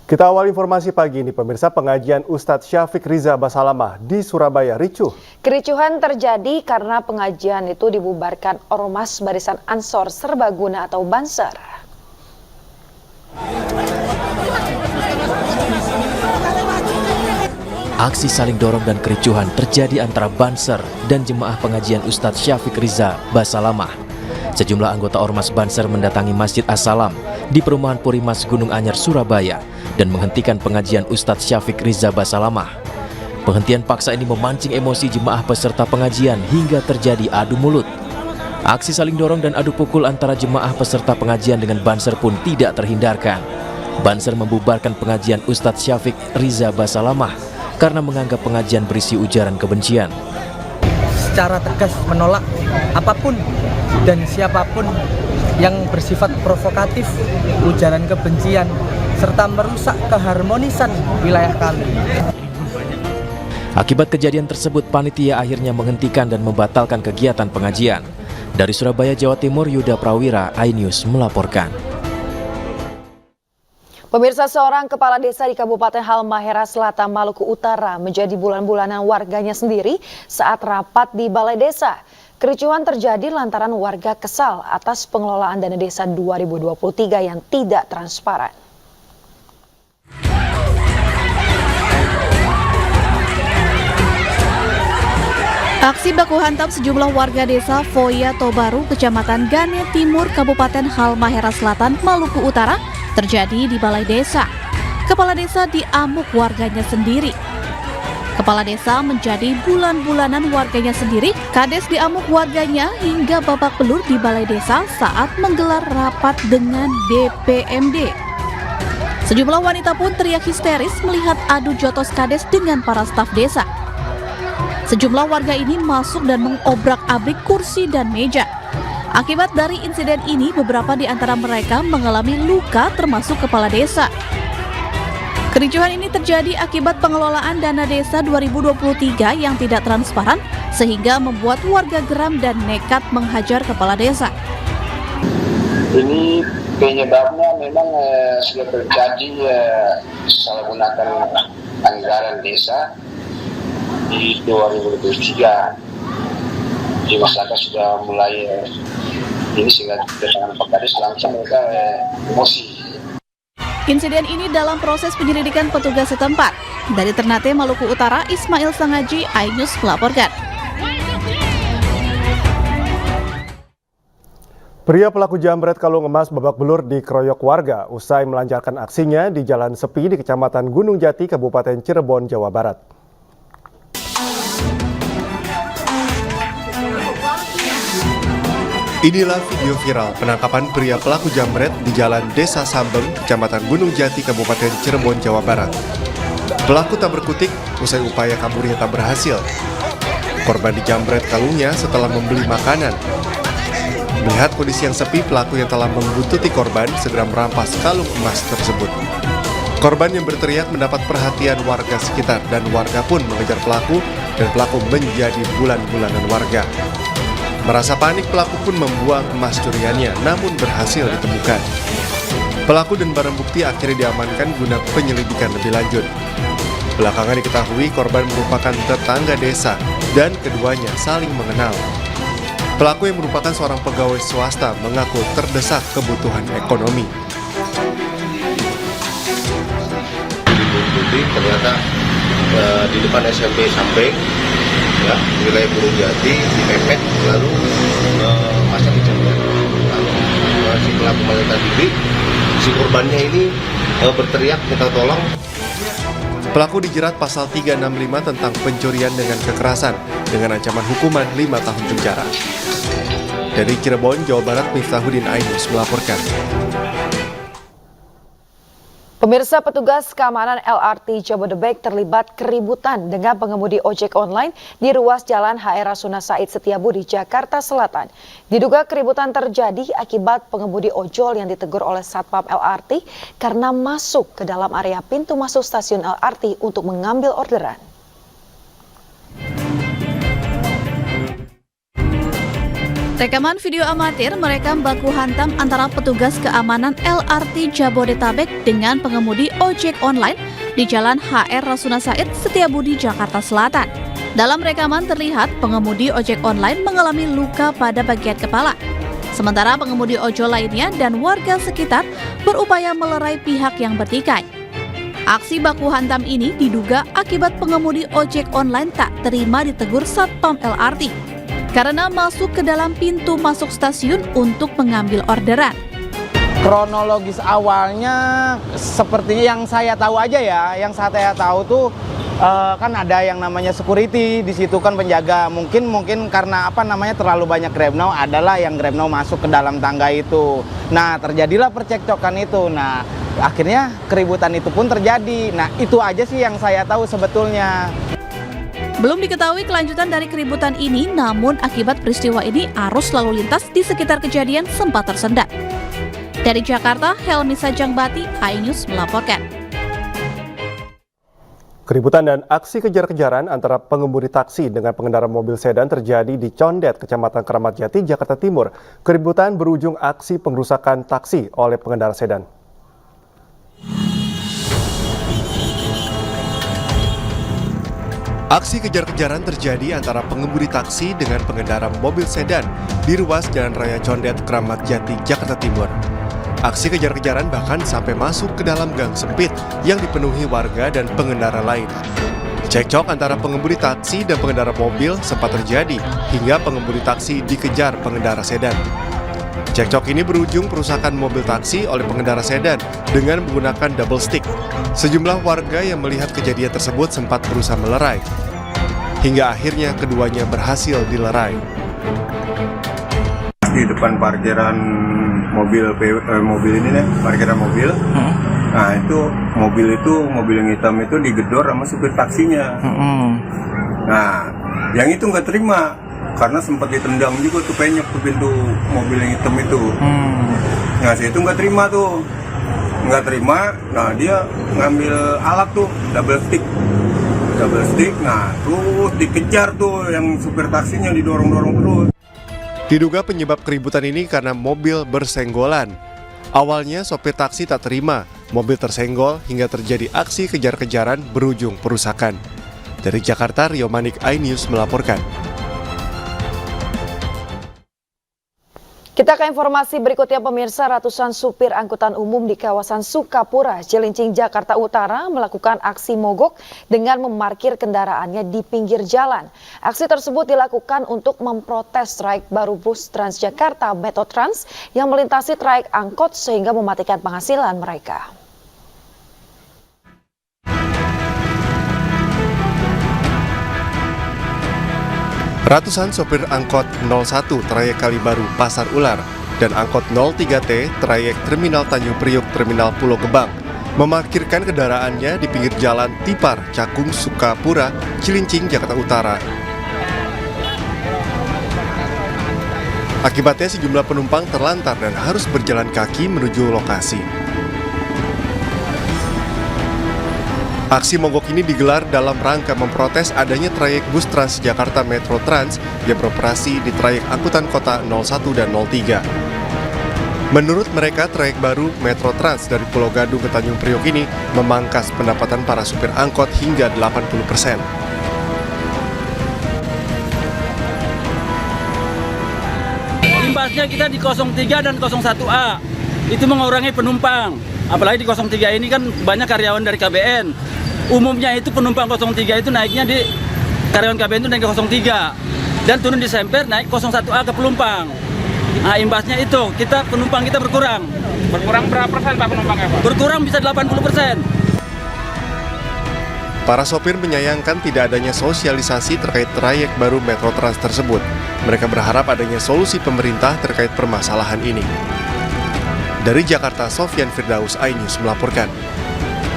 Kita awal informasi pagi ini, pemirsa, pengajian Ustadz Syafiq Riza Basalamah di Surabaya ricuh. Kericuhan terjadi karena pengajian itu dibubarkan Ormas Barisan Ansor Serbaguna atau Banser. Aksi saling dorong dan kericuhan terjadi antara Banser dan jemaah pengajian Ustadz Syafiq Riza Basalamah. Sejumlah anggota Ormas Banser mendatangi Masjid As-Salam di Perumahan Purimas Gunung Anyar, Surabaya dan menghentikan pengajian Ustadz Syafiq Riza Basalamah. Penghentian paksa ini memancing emosi jemaah peserta pengajian hingga terjadi adu mulut. Aksi saling dorong dan adu pukul antara jemaah peserta pengajian dengan Banser pun tidak terhindarkan. Banser membubarkan pengajian Ustadz Syafiq Riza Basalamah karena menganggap pengajian berisi ujaran kebencian. Secara tegas menolak apapun dan siapapun yang bersifat provokatif, ujaran kebencian, serta merusak keharmonisan wilayah kami. Akibat kejadian tersebut, panitia akhirnya menghentikan dan membatalkan kegiatan pengajian. Dari Surabaya, Jawa Timur, Yuda Prawira, iNews melaporkan. Pemirsa, seorang kepala desa di Kabupaten Halmahera Selatan, Maluku Utara menjadi bulan-bulanan warganya sendiri saat rapat di Balai Desa. Kericuhan terjadi lantaran warga kesal atas pengelolaan dana desa 2023 yang tidak transparan. Aksi baku hantam sejumlah warga desa Foya Tobaru, Kecamatan Gane Timur, Kabupaten Halmahera Selatan, Maluku Utara terjadi di Balai Desa. Kepala desa diamuk warganya sendiri. Kepala desa menjadi bulan-bulanan warganya sendiri. Kades diamuk warganya hingga babak belur di Balai Desa saat menggelar rapat dengan DPMD. Sejumlah wanita pun teriak histeris melihat adu jotos kades dengan para staf desa. Sejumlah warga ini masuk dan mengobrak-abrik kursi dan meja. Akibat dari insiden ini, beberapa di antara mereka mengalami luka termasuk kepala desa. Kericuhan ini terjadi akibat pengelolaan dana desa 2023 yang tidak transparan sehingga membuat warga geram dan nekat menghajar kepala desa. Ini penyebabnya memang sudah terjadi salah gunakan anggaran desa di 2023. Di masyarakat sudah mulai ini sehingga kedatangan Pak Kades langsung mereka emosi. Insiden ini dalam proses penyelidikan petugas setempat. Dari Ternate, Maluku Utara, Ismail Sangaji, iNews melaporkan. Pria pelaku jambret kalung emas babak belur dikeroyok warga usai melancarkan aksinya di jalan sepi di Kecamatan Gunung Jati, Kabupaten Cirebon, Jawa Barat. Inilah video viral penangkapan pria pelaku jambret di Jalan Desa Sambeng, Kecamatan Gunung Jati, Kabupaten Cirebon, Jawa Barat. Pelaku tak berkutik usai upaya kaburnya tak berhasil. Korban dijambret kalungnya setelah membeli makanan. Melihat kondisi yang sepi, pelaku yang telah membuntuti korban segera merampas kalung emas tersebut. Korban yang berteriak mendapat perhatian warga sekitar dan warga pun mengejar pelaku dan pelaku menjadi bulan-bulanan warga. Merasa panik, pelaku pun membuang emas curiannya, namun berhasil ditemukan. Pelaku dan barang bukti akhirnya diamankan guna penyelidikan lebih lanjut. Belakangan diketahui korban merupakan tetangga desa dan keduanya saling mengenal. Pelaku yang merupakan seorang pegawai swasta mengaku terdesak kebutuhan ekonomi. Ternyata di depan SMP Sampeng, ya, wilayah Gunung Jati dipepet, lalu masa dijambret. Lalu si pelaku melarikan diri, si korbannya ini berteriak minta tolong. Pelaku dijerat pasal 365 tentang pencurian dengan kekerasan dengan ancaman hukuman 5 tahun penjara. Dari Cirebon, Jawa Barat, Miftahudin, iNews melaporkan. Pemirsa, petugas keamanan LRT Jabodebek terlibat keributan dengan pengemudi ojek online di ruas Jalan HR Rasuna Said Setiabudi, Jakarta Selatan. Diduga keributan terjadi akibat pengemudi ojol yang ditegur oleh Satpam LRT karena masuk ke dalam area pintu masuk stasiun LRT untuk mengambil orderan. Rekaman video amatir merekam baku hantam antara petugas keamanan LRT Jabodetabek dengan pengemudi ojek online di Jalan HR Rasuna Said, Setiabudi, Jakarta Selatan. Dalam rekaman terlihat pengemudi ojek online mengalami luka pada bagian kepala. Sementara pengemudi ojol lainnya dan warga sekitar berupaya melerai pihak yang bertikai. Aksi baku hantam ini diduga akibat pengemudi ojek online tak terima ditegur Satpam LRT karena masuk ke dalam pintu masuk stasiun untuk mengambil orderan. Kronologis awalnya sepertinya yang saya tahu aja ya, yang saya tahu tuh kan ada yang namanya security di situ kan penjaga. Mungkin karena terlalu banyak Grab Now, adalah yang Grab Now masuk ke dalam tangga itu. Nah, terjadilah percekcokan itu. Nah, akhirnya keributan itu pun terjadi. Nah, itu aja sih yang saya tahu sebetulnya. Belum diketahui kelanjutan dari keributan ini, namun akibat peristiwa ini arus lalu lintas di sekitar kejadian sempat tersendat. Dari Jakarta, Helmi Sajangbati, iNews melaporkan. Keributan dan aksi kejar-kejaran antara pengemudi taksi dengan pengendara mobil sedan terjadi di Condet, Kecamatan Keramat Jati, Jakarta Timur. Keributan berujung aksi pengrusakan taksi oleh pengendara sedan. Aksi kejar-kejaran terjadi antara pengemudi taksi dengan pengendara mobil sedan di ruas Jalan Raya Condet, Keramat Jati, Jakarta Timur. Aksi kejar-kejaran bahkan sampai masuk ke dalam gang sempit yang dipenuhi warga dan pengendara lain. Cekcok antara pengemudi taksi dan pengendara mobil sempat terjadi hingga pengemudi taksi dikejar pengendara sedan. Cekcok ini berujung perusakan mobil taksi oleh pengendara sedan dengan menggunakan double stick. Sejumlah warga yang melihat kejadian tersebut sempat berusaha melerai. Hingga akhirnya keduanya berhasil dilerai. Di depan parkiran mobil ini nih, parkiran mobil. Nah, mobil yang hitam itu digedor sama supir taksinya. Nah, yang itu nggak terima. Karena sempat ditendang juga tuh penyok ke pintu mobil yang hitam itu. Nah, si itu nggak terima, nah dia ngambil alat tuh, double stick, nah terus dikejar tuh yang supir taksinya didorong-dorong terus. Diduga penyebab keributan ini karena mobil bersenggolan. Awalnya sopir taksi tak terima, mobil tersenggol hingga terjadi aksi kejar-kejaran berujung perusakan. Dari Jakarta, Rio Manik, iNews melaporkan. Kita ke informasi berikutnya, pemirsa. Ratusan supir angkutan umum di kawasan Sukapura, Cilincing, Jakarta Utara melakukan aksi mogok dengan memarkir kendaraannya di pinggir jalan. Aksi tersebut dilakukan untuk memprotes trayek baru bus Transjakarta Metro Trans yang melintasi trayek angkot sehingga mematikan penghasilan mereka. Ratusan sopir angkot 01 trayek Kalibaru Pasar Ular dan angkot 03T trayek Terminal Tanjung Priuk Terminal Pulau Gebang memarkirkan kendaraannya di pinggir jalan Tipar, Cakung, Sukapura, Cilincing, Jakarta Utara. Akibatnya sejumlah penumpang terlantar dan harus berjalan kaki menuju lokasi. Aksi mogok ini digelar dalam rangka memprotes adanya trayek bus Transjakarta Metro Trans yang beroperasi di trayek angkutan kota 01 dan 03. Menurut mereka, trayek baru Metro Trans dari Pulau Gadung ke Tanjung Priok ini memangkas pendapatan para supir angkot hingga 80%. Imbasnya kita di 03 dan 01A, itu mengurangi penumpang. Apalagi di 03 ini kan banyak karyawan dari KBN. Umumnya itu penumpang 03 itu naiknya di karyawan KBN itu naik ke 03 dan turun di Semper naik 01A ke penumpang. Nah, imbasnya itu penumpang kita berkurang. Berkurang berapa persen Pak penumpangnya, Pak? Berkurang bisa 80%. Para sopir menyayangkan tidak adanya sosialisasi terkait trayek baru Metro Trans tersebut. Mereka berharap adanya solusi pemerintah terkait permasalahan ini. Dari Jakarta, Sofyan Firdaus, iNews melaporkan.